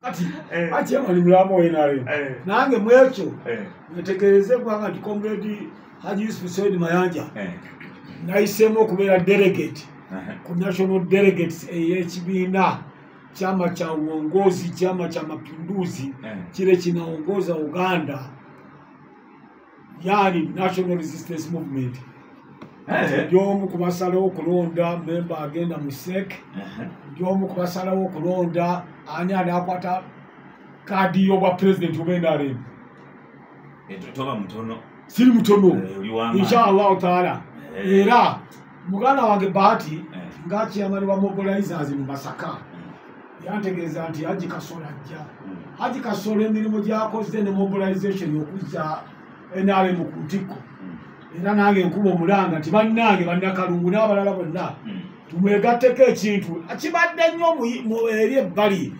Ati achema ni mlamo wenare nange mwecho netekereze kwanga ndi comrade Haji Yusuf Said Mayanja naisemo kubera delegate ku national delegates HBina chama cha uongozi chama cha mapinduzi kile kinaongoza Uganda yani National Resistance Movement Njomu kubasalawo kulonda member agenda musek njomu kubasalawo kulonda ani anakwata kadi yo bwa president ubenare toba mutono siri mutono inshallah taala era mugana wange bahati ngachi amali wa mobilizers mu Masaka yantegereza anti Haji Kasola ajja Haji Kasola emirimo gyakoze ne mobilization yokuza enale mu kutiko era nange nkubo mulanga nti bannange bannakalungu n'abalala bonna tumwegatteko ekintu akibadde nnyo mu eri ebbali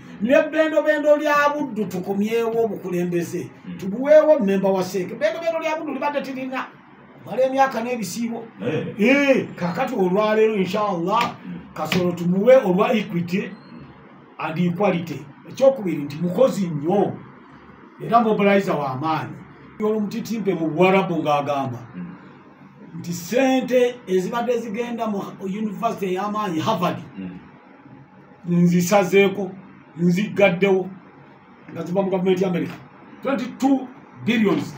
bendo lya Buddu tukomyewo obukulembeze tubuweewo mmemba wa Seke bendo lya Buddu libadde tirina mala emyaka n'ebisiibo kakati olwaleero inshallah Kasolo tumuwe olwa equity and equality ekyokubiri nti mukozi nnyo era mobilizer wa amaanyi olumutitimpe mu Bwarabu ng'agamba nti sente ezibadde zigenda mu university y'amaanyi Harvard nzisazeeko nzigaddewo nga ziva mu government ya America 22 billions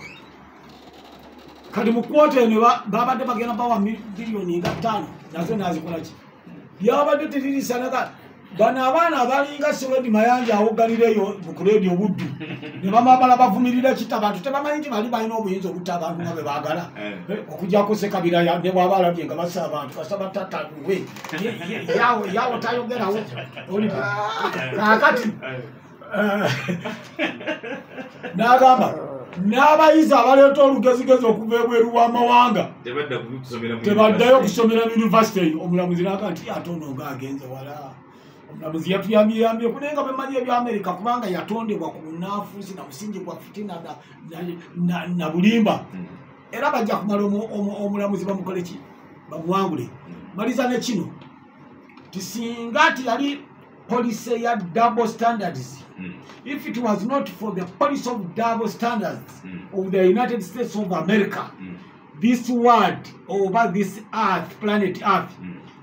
kati mu kwota eno babadde bagenda bawa billioni nga 5 nazo nazikola ki byabadde tiririsanaga bana abaana abalinga Said Mayanja awogalireyo ku radio Buddu ne bamabala bavumirira kitabantu tebamanyi nti bali balina obuyinza obutta abantu nga bebaagala okujjako Ssekabira ne bwabalabye nga bassa abantu kasaba tatawe yawo tayogerawo kakati n'agamba n'abayizi abaleeta olugezigezi okuva ebweru w'amawanga tebaddayo kusomera mu university omulamuzi n'aga nti atono ng'agenze wala omulamuzi yatuyambye kunenga bemanyi ebya America kubanga yatondebwa ku bunafuusi na musingi gwa fitina na bulimba era bajja kumala omulamuzi bamukole ki bamuwangule maliza ne kino tisinga ti yali policy ya double standards if it was not for the policy of double standards of the United States of America this world over this earth planet earth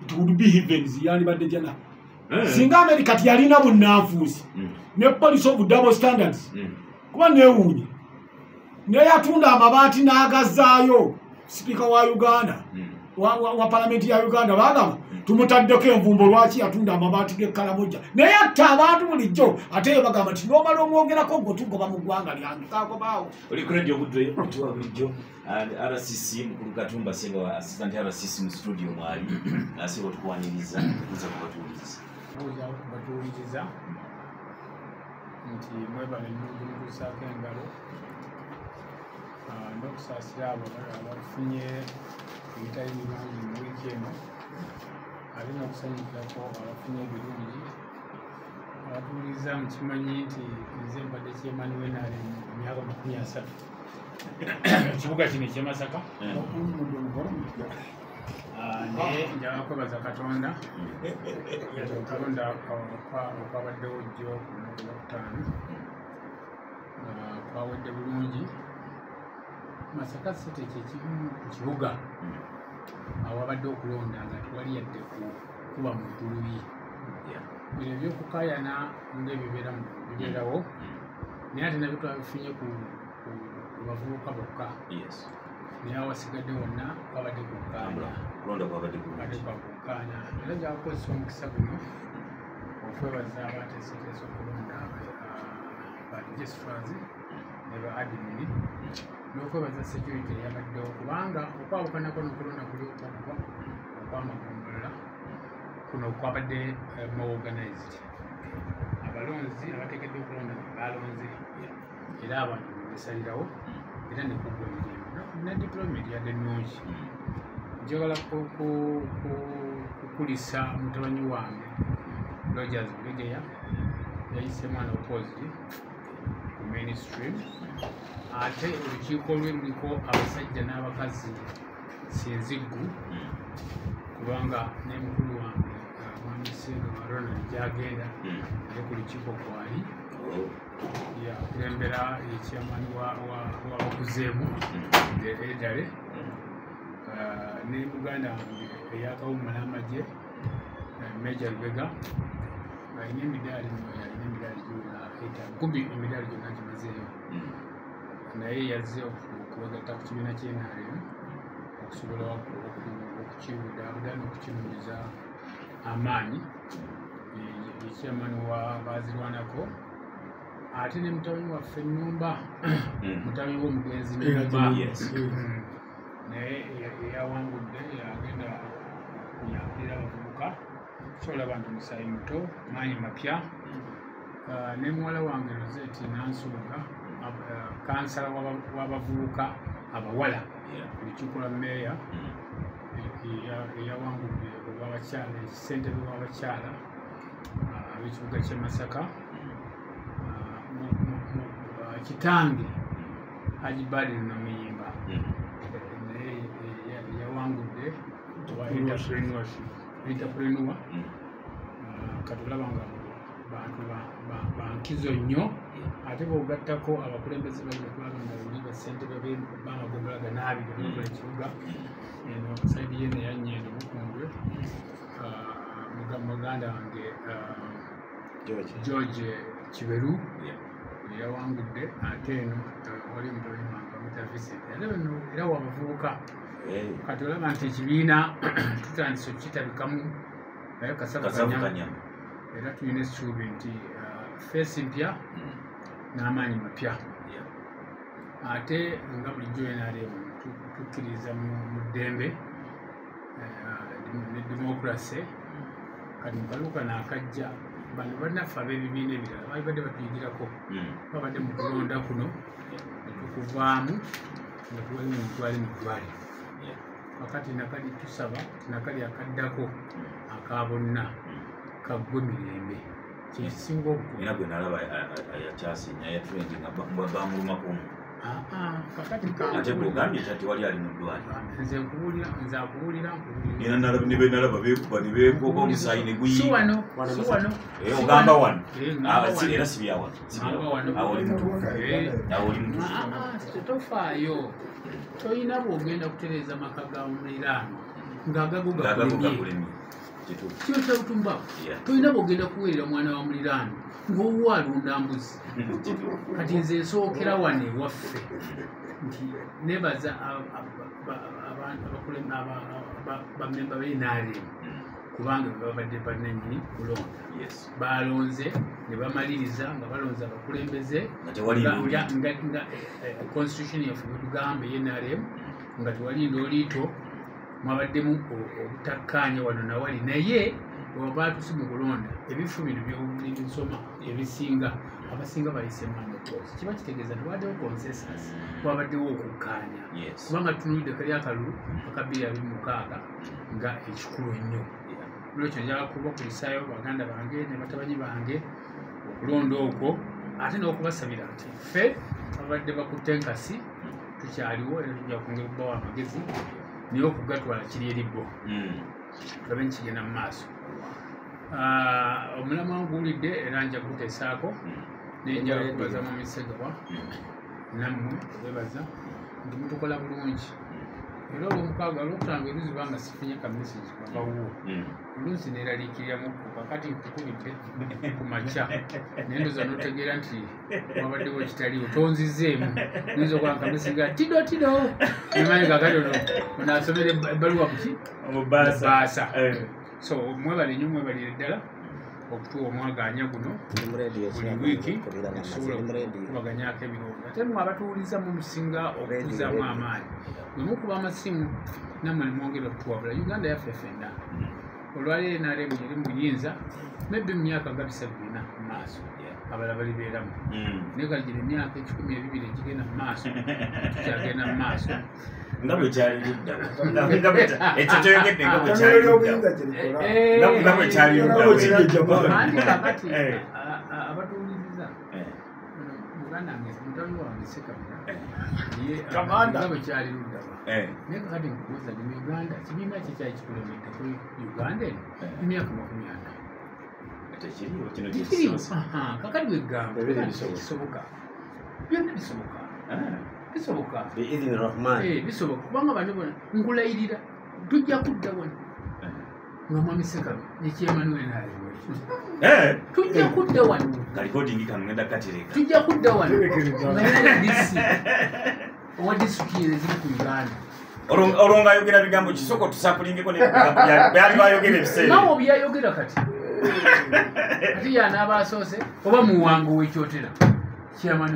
it would be heavens yani badde jana singa America tiyalina bunafuusi ne policy of double standards kuba newunye ne yatunda amabaati n'agazaayo speaker wa Uganda wa parliament ya Uganda bagamba tumutaddeko envumbo lwaki yatunda amabaati g'Ekalamoja naye atta abantu bulijjo ate bagamba nti n'omala omwogerako gwe tugoba mu ggwanga lyange kakobaawo oli ku radio Buddu otuwa bulijjo RCC mukulu Katumba Senga wa assistant RCC mu studio mwali nasibo tukuwaniriza kuza kubatuuliza nti mwebale n'okusaako engalo n'okusaasira abo abafunye ebitali birungi mu wiiki eno ate n'okusanyukirako abafunye ebirungi abatuuliza mukimanyi nti nze mbadde kyemani wenali emyaka 30 ekibuga kino ekyemasaka naye njagala kwebaza Katonda okulonda okwabaddewo jjo ku lunaku lwokutaano kwawedde bulungi Masaka City kyekimu ku kibuga awabadde okulonda nga tewali yadde kuba mu ggulubi bino ebyokukaayana ng'ebibeerawo naye ate nabyo twabifunye ku bavubuka bokka naye awasigadde wonna kwabadde kukaanya era gyakukozesa omukisa guno okwebaza abateeseteesa okulonda ba registrars ne ba admin n'okwebaza security eyabaddewo kubanga okwabukanako n'okulonda kuli okwamagombolola kuno kwabadde more organized abalonzi abateekeddwa okulonda balonze era abantu besalirawo era nekugwa emirembe ne deployment yadde nnungi njagala kukulisa mutabanyi wange Rogers Brigeya yayise mwana opposite ku mainstream ate olukiiko lwe luliko abasajja n'abakazi sinziggu kubanga n'emukulu wange mwami Senga wa Ronald gyagenda naye ku lukiiko kwali kulembera chairman wa kuzeemu edale ne Buganda eyakawuma n'amagye Major Lubega ayina emidaali gyonna kumbi emidaali gyonna gimazeeyo naye yazze okuwegatta ku kibiina ky'NRM okusobola okukibudabuda n'okukinuuliza amaanyi chairman wa bazirwanako ate ne mutabani waffe Nnumba mutabani w'omugenzi Nnumba naye eyawangudde yagenda yakulira abavubuka kusobola abantu musaayi muto maanyi mapya ne muwala wange Rosette Nansuuga kansala w'abavubuka abawala olukiiko lwa mmeeya eyawangudde olw'abakyala ekisentebe w'abakyala ab'ekibuga ky'e Masaka kitange Haji Badru Namuyimba naye yawangudde wa entrepreneur katulaba nga bantu bankizo nnyo ate bw'ogattako abakulembeze balina kulaba nga buli basentebe b'amagombolola ganaabiri agogola ekibuga eno saidi yeno yanyendo Bukundwe muganda wange George Kiberu yawangudde ate eno wali mutabani wange Mr. Vincent era wabavubuka kati olaba nti ekibiina tutandise okukitabikamu naye kasakanyama era tulina essuubi nti feesi mpya n'amaanyi mapya ate nga bulijjo NRM tukkiriza mu ddembe ne democracy kati mukaluka naakajja bano bannaffe ab'ebibiina ebirala baali badde batuyigirako babadde mu kulonda kuno netukuvaamu nga tuwali mu ddwali mu ddwali wakati nakali tusaba tinakali akaddako akabonna kaggwe mirembe kyekisinga obukulu era gwe nalaba yakyasinya yatrendi nga bamulumako ate bwogambye tati wali ali mu ddwali nze akuwulira nibenalaba bekuba nibekoga omusaayi ne siwano ogamba wano era sibyawano awoli mutufu tetofaayo toyina bwogenda kutereeza maka ga muliraano ng'agago gakulemye kiyo kyautumbako toyina bwogenda kuweerera mwana wa muliraano ng'owuwa alunda mbuzi kati nze nsookera wano ewaffe nti nebaza bamemba b'NRM kubanga babadde bannannyini kulonda balonze ne bamaliriza nga balonze abakulembeze nga constitution yaffe bwetugamba eNRM nga tewalinda oliito mwabaddemu obutakkaanya wano nawali naye wabatusi mu kulonda ebifo bino byebisoma ebisinga abasinga bayisemu amakozi kiba kitegeeza tewabaddewo consensus wabaddewo okukkaanya kubanga tunulidde kali akalulu aka 2026 nga ekikulu ennyo lwekyo njala kubakulisaayo baganda bange ne batabanyi bange okulonda okwo ate n'okubasabira nti ffe babadde bakutte enkasi tukyaliwo era tujja kwongera okubawo amagezi naye okugatwala kiri eribbo tulabe nkigenda mu maaso omulamu wanguwulidde era nja kuteesaako nenjala okubaza mu Misegawa nammwe obebaza nti mutukola bulungi era olwomukaaga olwokutanga eruzi banga sifunye ka message kavawuwo oluusi neeraliikiriramu kakati nkukubidde ku makya nendoza notegeera nti wabaddewo kitaliwo tonzizeemu nyinza okola nkamesiga tido emanyi kakati ono asomera ebbaluwa muki baasa so mwebale nnyo mwebalire ddala okutuwa omwaganya guno buli wiiki okusobola okubaganyako ebirowoozo ate mmwe abatuwuliza mumusinga okutuzaamu amaanyi bwe mukuba amasimu nammwe nemwongera okutuwabula Uganda yaffe ffenna olwaleero NRM yeri mu buyinza maybe mu myaka nga 7 mu maaso abala balibeeramu naye kaligire emyaka 12 egigenda mu maaso tukyagenda mu maaso nga bwe kyali luddawo ekyo kyoyogedde nga bwe kyali luddawo anti kakati abatuwuliriza muganda wange mutabani wange Ssekabira nga bwe kyali luddawa naye kakati nkubuuza ni mu Uganda kibiina ki kyali kikulemedde ku Uganda eno emyaka 40 kakati bwegamba kisoboka byonna bisoboka bisoboka biidhini rahman bisoboka kubanga bano bona nkulayirira tujja kudda wano nga mwami Ssekabaka ne Kyemanuel naye tujja kudda wano recording kamenda katereka tujja kudda wano nga DC owa disitulikiti eziri ku Uganda olonga ayogera bigambo kisoko tusapulingeko byali bayogera ebiseera nawo byayogera kati ati yanaaba asoose oba muwango w'ekyotera chairman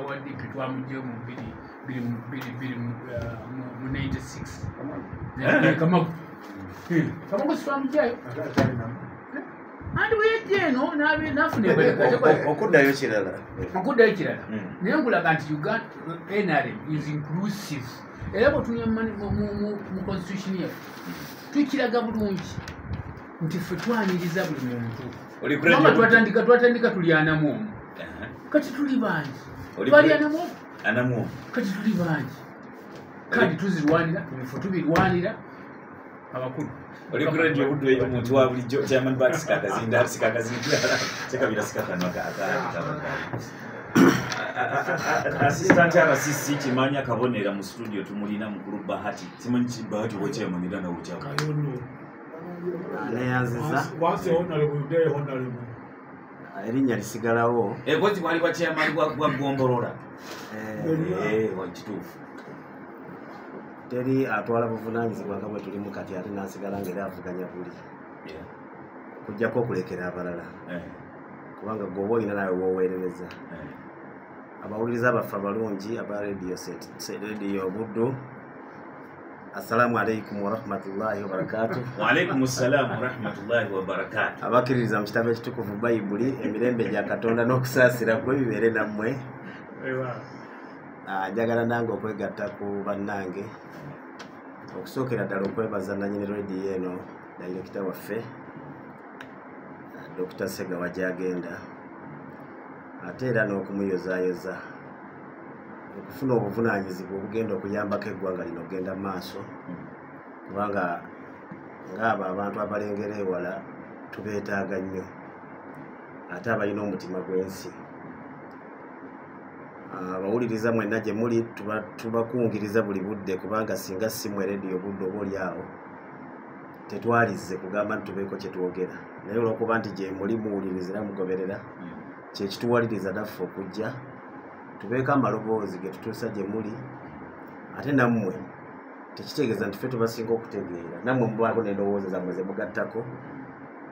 wa DP twamujje mu 96 kamago twamujjayo andi weyejjeeno nafuna okuddayo kirala naye nkulaga nti Uganda NRM is inclusive era bwetunya mu constitution yaffe tukiraga bulungi nti ffe twaniriza buli muntu kubanga twatandika tulyanamu omu kati tuli bangi twalyanamu kati tuli bangi kandi tuzirwanira ebifo tubirwanira abakulu oli ku radio budde omuntu wa bulijjo chairman back sikakazinda sekabira sikakano assistant RCC kimanya kabonera mu studio tumulina mukulu Bahati simanyi Bahati wo chairman ndana ucha kayono neyanziza wase honorable day honorable erinnya lisigalawo kozi wali wa chairman gwa Gombolola wakituufu teri atwala buvunaanyizibwa nga bwe tulimu kati ate nasigala ng'era avuganya buli kujjako okulekera abalala kubanga gwoba olina nawe woweerereza abawuliriza abaffe abalungi aba radio Buddu assalamu alaikum warahmatullahi wabarakatuh waalaikum assalamu warahmatullahi wabarakatuh abakkiririza mu kitabo ekitukuvu bayibuli emirembe gya Katonda n'okusaasira kwe bibeere nammwe njagala nange okwegatta ku bannange okusookera ddala okwebaza nannyini rediyo eno dayirekita waffe Dr. Ssegawa gy'agenda ate era n'okumuyozaayoza okufuna obuvunaanyizibwa obugenda okuyambako eggwanga lino ogenda mu maaso kubanga ng'abo abantu abalengera ewala tubeetaaga nnyo ate abalina omutima gw'ensi abawuliriza mwenna gye muli tubakungiriza buli budde kubanga singa simu rediyo Buddu oba oli awo tetwalize kugamba nti tubeeko kye twogera naye olw'okuba nti gye muli muwuliriza era mugoberera kyekituwaliriza naffe okujja tubeeko amaloboozi ge tutuusa gye muli ate nammwe tekitegeeza nti ffe tubasinga okutegeera nammwe mubaako n'endowooza zammwe ze mugattako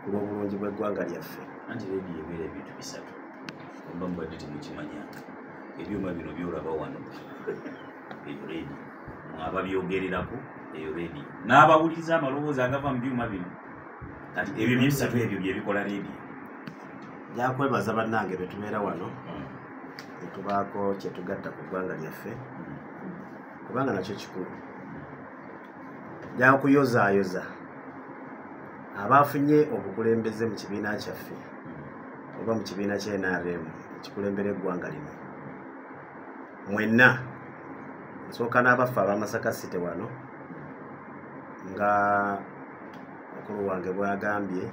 ku lw'obulungi bw'eggwanga lyaffe anti rediyo ebeera ebintu bisatu oba mubadde temukimanyanga ebyuma bino byolaba wano eyo rediyo ababyogererako eyo rediyo n'abawuliriza amaloboozi agava mu byuma bino kati ebyo byebisatu ebyo byebikola rediyo jakwebaza bannange betubeera wano netubaako kyetugatta ku ggwanga lyaffe kubanga nakyo kikulu jakuyozaayoza abaafunye obukulembeze mu kibiina kyaffe oba mu kibiina kya NRM ekikulembera eggwanga lino mwenna nsooka n'abaffe ab'Amasaka City wano nga mukulu wange bwagambye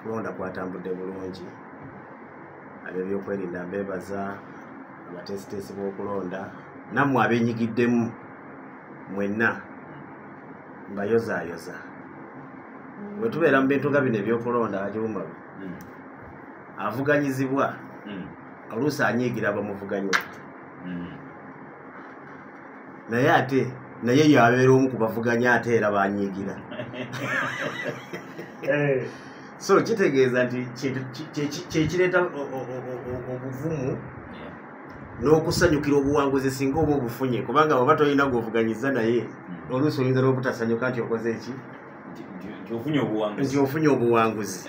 kulonda kwatambudde bulungi ab'ebyokwerinda mbeebaza abatesitesi b'okulonda nammwe abenyigiddemu mwenna mbayozaayoza bwe tubeera mu bintu nga bino ebyokulonda ajuuma avuganyizibwa oluusi anyiigira bamuvuganywa naye yabeera omu ku bavuganya ate era banyiigira so kitegeeza nti kyekireeta obuvumu n'okusanyukira obuwanguzi singa oba obufunye kubanga oba tolina gwovuganyiza naye oluusi oyinza n'obutasanyuka nti okoze eki nti ofunye obuwanguzi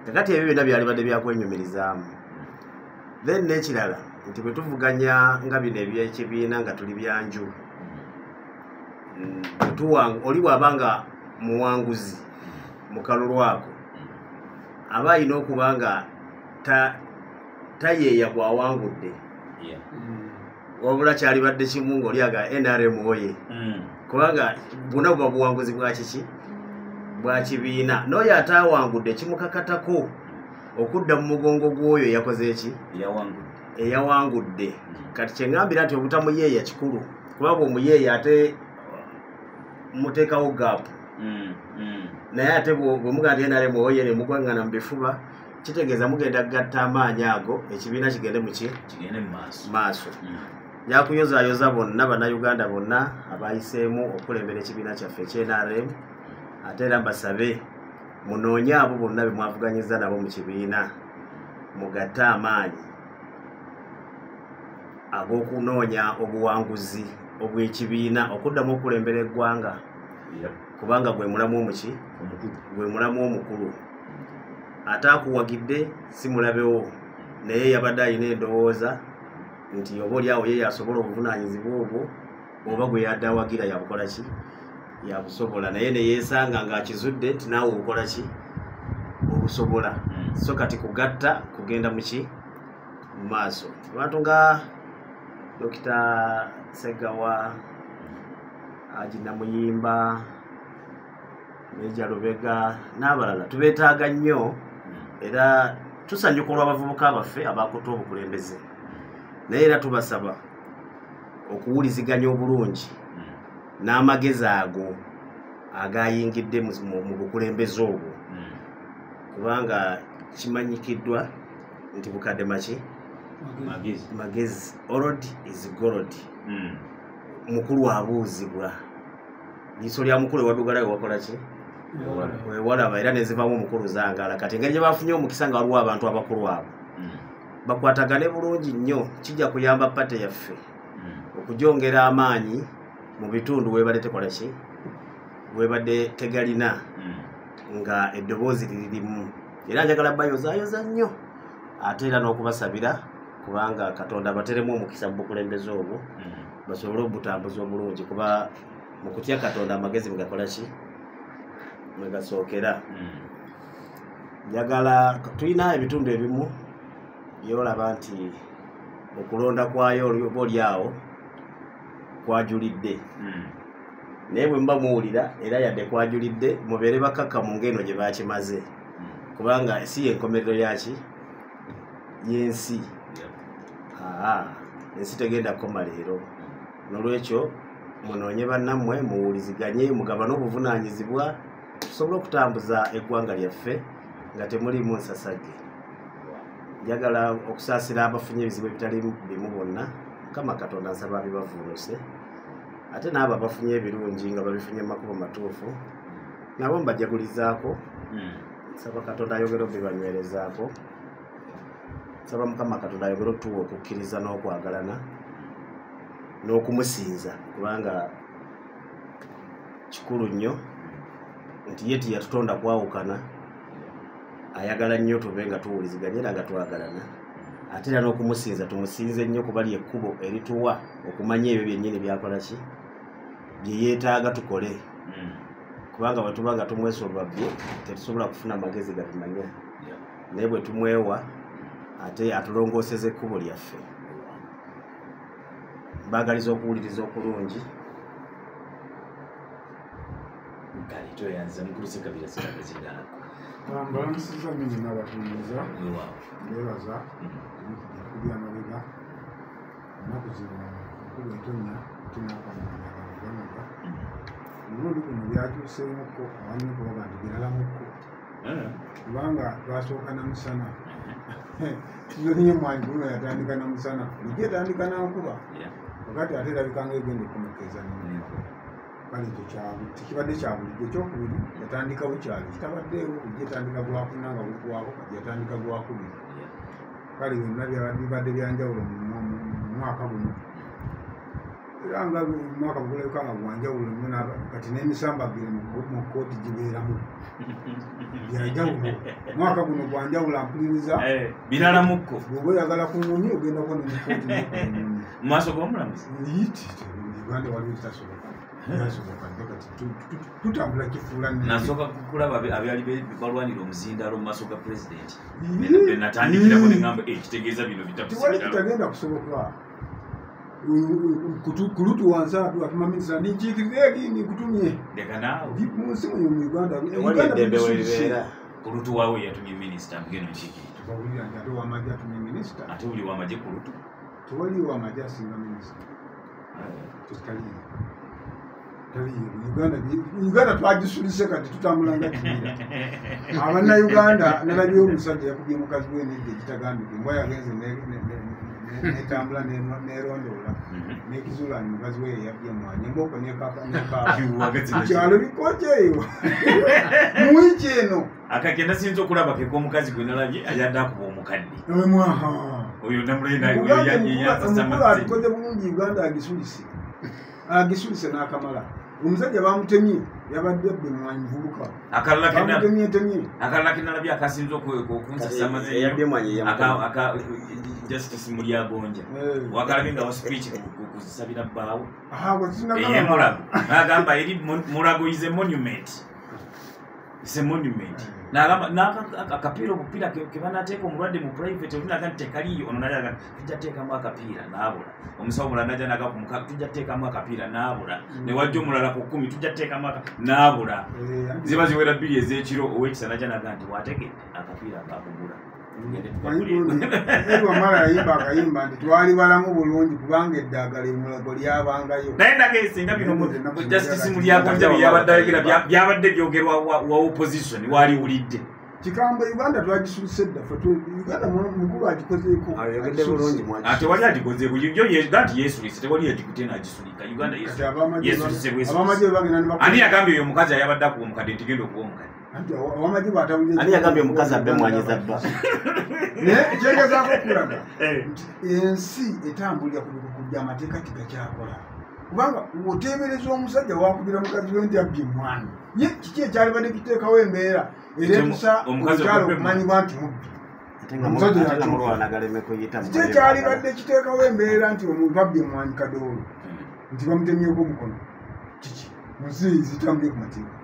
kakati ebyo byonna byalibadde byakwenyumirizaamu then n'ekirala nti bwe tuvuganya nga bino ebyekibiina nga tuli byanju oli bw'aba nga muwanguzi mu kalulu ako aba alina okuba nga tayeeya bw'awangudde wabula kyalibadde kimu ng'oli aga NRM oye kubanga buna buba buwanguzi bwa kiki bwa kibiina n'oyo ataawangudde kimukakatako okudda mu mugongo gw'oyo yakoze eki eyawangudde kati kyengambira nti obutamuyeeya kikulu kubanga omuyeeya ate muteekawo gaapu naye ate bwemuga nti NRM oye ne mugwangana mu bifuba kitegeeza mugenda gatta amaanyi ago ekibiina kigende kigende mu maaso yakuyozaayoza bonna bannayuganda bonna abayiseemu okulembera ekibiina kyaffe ekyenRM ate era mbasabe munoonye abo bonna be mwavuganyiza nabo mu kibiina mugatte amaanyi ag'okunoonya obuwanguzi obw'ekibiina okuddamu okulembera eggwanga kubanga gwe mulamu omukulu ate akuwagidde si mulabewo naye yabadde alina endowooza nti oba oli awo ye yasobola obuvunaanyizibwa obwo oba gwe yadde awagira yabukola ki yabusobola naye neyeesanga ng'akizudde nti naawe obukola ki obusobola so kati kugatta kugenda mu maaso abantu nga Dr. Segawa Haji Namuyimba Meja Lubega n'abalala tubeetaaga nnyo era tusanyuka olw'abavubuka baffe abakutte obukulembeze naye era tubasaba okuwuliziganya obulungi n'amagezi ago agayingidde mu bukulembeze obwo kubanga kimanyikiddwa nti bukadde maki magezi old is gold mukulu abuuzibwa liiso lya mukulu ewadugala wewakola ki wewalaba era nezivaamu omukulu zangala kati engeri gye bafunye omukisa nga waliwo abantu abakulu abo bakwatagane bulungi nnyo kijja kuyamba pate yaffe okugyongera amaanyi mu bitundu webadde tekola ki webadde tegalina nga eddoboozi lirimu era njagala bayozaayoza nnyo ate era n'okubasabira kubanga Katonda bateremu omukisa mu bukulembeze obwo basobole obutambuza obulungi kuba mu kutya Katonda amagezi mwegakola ki mwegasookera njagala tulina ebitundu ebimu byolaba nti okulonda kwayo oba oli awo kwajulidde naye bwe muba muwulira era yadde kwajulidde mubeere bakakkamu ng'eno gye bakimaze kubanga si yenkomerero yaki y'ensi ensi tegenda kukoma leero nolwekyo munoonye bannammwe muwuliziganye mugabane obuvunaanyizibwa tusobole okutambuza eggwanga lyaffe nga temulimu nsasage njagala okusaasira abafunye ebizibu ebitali bimu bonna Mukama Katonda nsaba bibavuunuse ate n'abo abafunye ebirungi nga babifunye mu makubo matuufu nabo mbajagulizaako nsaba Katonda ayogere obibanywerezaako nsaba Mukama Katonda ayogere otuwa okukkiriza n'okwagalana n'okumusinza kubanga kikulu nnyo nti ye tiyatutonda kwawukana ayagala nnyo tube nga tuwuliziganye era nga twagalana ate era n'okumusinza tumusinze nnyo kuba lyekkubo erituwa okumanya ebyo byennyini byakola ki bye yeetaaga tukole kubanga bwe tuba nga tumwesolwabye tetusobola kufuna amagezi gabimanya naye bwe tumwewa ate atulongooseza ekkubo lyaffe mbaagaliza okuwuliriza okulungi mbalanisiza mingi n'abatuuliza nebaza kuli amabega ennaku zino enkuba etonya tinaakamanaga olundi kuno byakyuseemuko awanyi kubaga nti biralamukko kubanga twasooka namusana tuzoniye mwanyi kuno yatandika namusana nijjo etandika nankuba wakati ate erabikanga egenda okumukeza kale ekyo tekibadde kyabulijjo ekyokubiri yatandika bukyali kitabaddeewo ejjo etandika gwakuna nga bukwako kati yatandika gwakubiri kale byonna bibadde byanjawulo mu mwaka guno era nga mwaka gulabika nga gwanjawulo kati n'emisambagire mu kooti gibeeramu byanjawulo mwaka guno gwanjawulo ampuliriza biralamukko bwoba oyagala kunyumya ogenda kuba nemukooti mu maaso g'omulamuzi yiti uganda waliwo kitasoboka tutambula kifuula nasooka kulaba abyali balwanira omuzindalo mu maaso ga pulezidenti natandikirako neŋamba ekitegeeza bino tiwali kitagenda kusoboka kulutu wansi atuma minisita ninkiikiriza egi nikutumye leka naawe munsi muyo mu uganda eddembe weribeera kulutu waawe yatumye minisita mugeno nkiikiriza bawulira nti ate wamagye atumye minisita ate buli wamagye ku lutu tewali wamagye asinga minisita taliyo Uganda twagisulise kati tutambulanga kimira abannayuganda nalabye omusajja yakubye mukazi we nedde ekitagambike mbwa yagenze netambula nerondoola nekizulani mukazi we yeyabye mwanya emboko nekakyalo bikoje eyo mu wiiki eno akagenda sinza okulaba keko omukazi gwe nalabye ayadde akuba omukadde oyo namulomukulu atukoze bulungi Uganda agisulise n'akamala omusajja bamutemye yabadde bbe mwanyi vubuka akalala kenalabye akasinza okunsasa mazeaka justice mulyagonja wakalabye nga waspeech kuzisabira bbaawe eyemulago agamba eri mulago is a monument n'akapiira obupiira kebanateeka omulwadde mu private olinaga nti tekaliyo ono nayaga tujja teekamu akapiira n'abula omusawo mulala najja nagakumuka tujja teekamu akapiira n'abula newajja omulala ku 10 tujja teekamu n'abula ziba ziwera 2 ez'ekiro owekisa najja naga nti wategedde akapiira kakugula wamala yayimba akayimba nti twali balamu bulungi kubanga eddagala emulago lyabangayo naye ndaga esinga bino justice mulyagonja byabadde ayogera byabadde byogerwa wa opposition waliwulidde kikamba Uganda twagisulise dda Uganda mukulu agikozeeko ate wali agikozeeko yo nti yesulise tewali yagikute n'agisulika Uganda yesulise ani yagambye oyo omukazi ayabadde akuba omukadde nti genda okuba omukadde ani yagambye omukazi abbe mwanyiza bba kyegezaako okulaga ensi etambulira kujja amateeka tigakyakola kubanga oteebereza omusajja wakubira mukazi we nti abbye mwana ye kiki ekyalibadde kiteekawo embeera eretusa omukyalo okumanyibwa nti mubbi kiki ekyalibadde kiteekawo embeera nti omuntu abbye mwanyi kadoolo nti bamutemyeko omukono kiki munsi zitambulye ku mateeka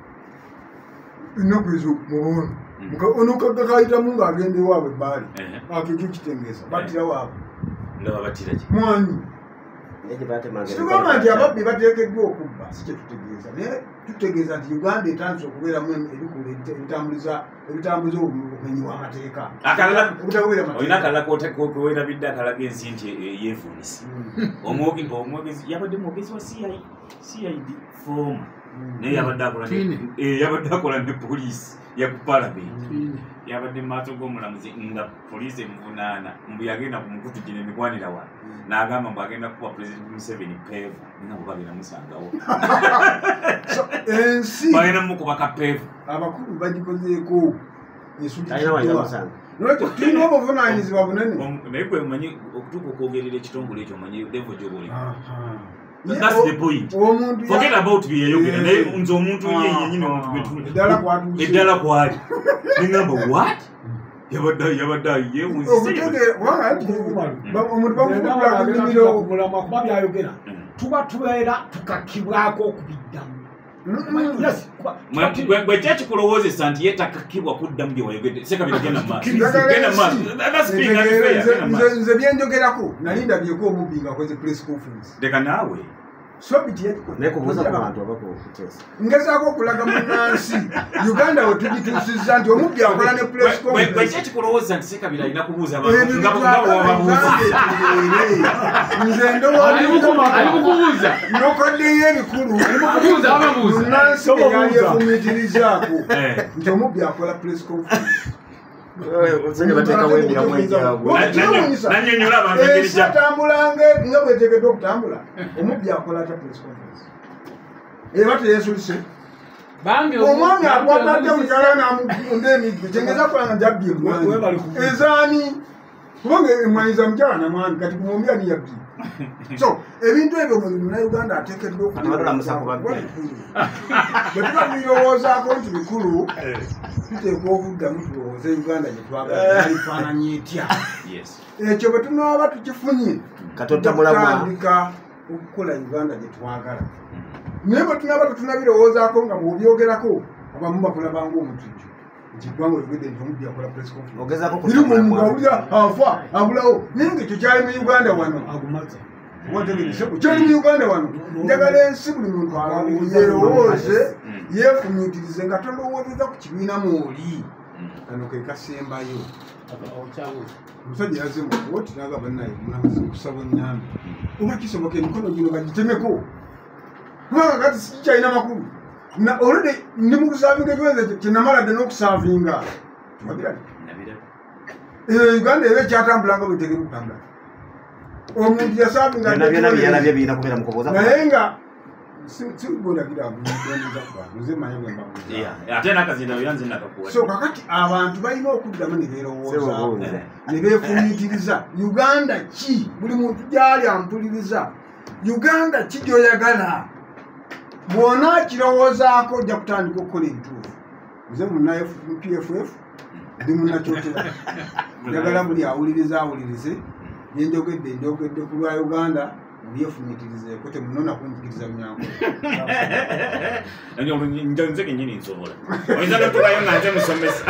ennaku ezo mubono ono kagakayitamu ng'agenda ewaabwe ebbaali akekyo kitengeeza battira waabwe mwanyi situgamba nti ababbi bateekeddwa okubba si kyetutegeeza naye tutegeeza nti Uganda etandise okubeeramu ebikulu ebitambuza obumenyi bw'amateeka olina akalala kowerabidde akalaga ensi nti yeefunisa omwogezi yabadde mwogezi wa CID forma naye yabadde akola ne poliisi yaku palamenti yabadde mu maaso g'omulamuzi nga poliisi emuvunaana mbu yagenda ku mukutu gino emigwanira wano n'agamba mbu agenda kuba President Museveni peevu nga bwe bagenda musangawo bagenda mukuba kapeevu abakulu bagikozeeko tulina obuvunaanyizibwa bunene naye gwe omanyi okutuuka okwogerera ekitongole ekyo omanyi levo gyoba oli That's the point. Forget about the yogera. Nzo omuntu yenyine omuntu betu. Edala kwali. Ningamba what? Yabada ye unzise. Omuntu bamukubira ku nimiro mulama kuba byayogera. Tuba tubeera tukakibwako okubiddamu. Yes. Gwe kyaki kulowozesa nti yetakakibwa kuddamu bye wayogedde. Seka biragenda maaso. Genda maaso. That's being unfair. Nze byenjogerako nalinda byeko omubbi nga akoze press conference. Deka naawe. Sobiti yetiko nekubuuza ku bantu abakukutesa ngezaako okulaga munnansi Uganda we tugituusizza nti omubbi akola ne press conference bwe kyeki kulowooza nti Sekabira alina kubuuza nze ndowooza nokoddeyo ebikulu munnansi eyali efumiitirizaako nti omubbi akola press conference ensi atambulanga nga bweteekeddwa okutambula omubbi akola ata press conference eba teyesulise omwami akwatadde mukyala namugunda emiggo kyengeza kulanga nti abbye emwanyi ezaani kubanga emwanyiza mukyala namwami kati kumwombi ani yabbye so ebintu ebyo munnayuganda ateekeddwa bwetuba tuyirowoozaako nti bikulu tuteekwa okuddamu tulowooza Uganda gyetwagala alifaananyi etya ekyo bwe tunaaba tukifunye tutandika okukola Uganda gyetwagala naye bwe tunaaba tetunabirowoozaako nga bw'obyogerako abamu bakulabanga omutujju nti ggwanga oyogedde nti omubbi akola press conference biri mu mugawulira afa abulawo naye ngaekyo kyali mu Uganda wano kyali mu Uganda wano njagala ensi buli muntu yerowooze yeefumiitirize nga tolowoozeza ku kibiina mwoli kano ke kasembayo omusajja yazemu woti nagamba naye munamaze kusaba ennyambi oba kisoboka emikono gino bagitemeko kubanga kati sikikyalina makulu olwedde ndi mu kusaavinga ekiweze kyenamala dde n'okusaavinga tubagirani uganda eba ekyatambulanga bwetegera okutambula omuntu yasaavinganaye nga so kakati abantu balina okuddamu ne beerowoozaako ne beefumiitiriza uganda ki buli muntu gyali ampuliriza uganda ki gyoyagala bwona kirowoozaako ojja kutandika okukola ebituufu nze muna pff ndi munakyotera njagala buli awulirize yenjogedde ku lwa uganda byefumitirizeeko temunona kunjigiriza munyango nze kenyini nsobola oyinza notubayo nga nze musomesa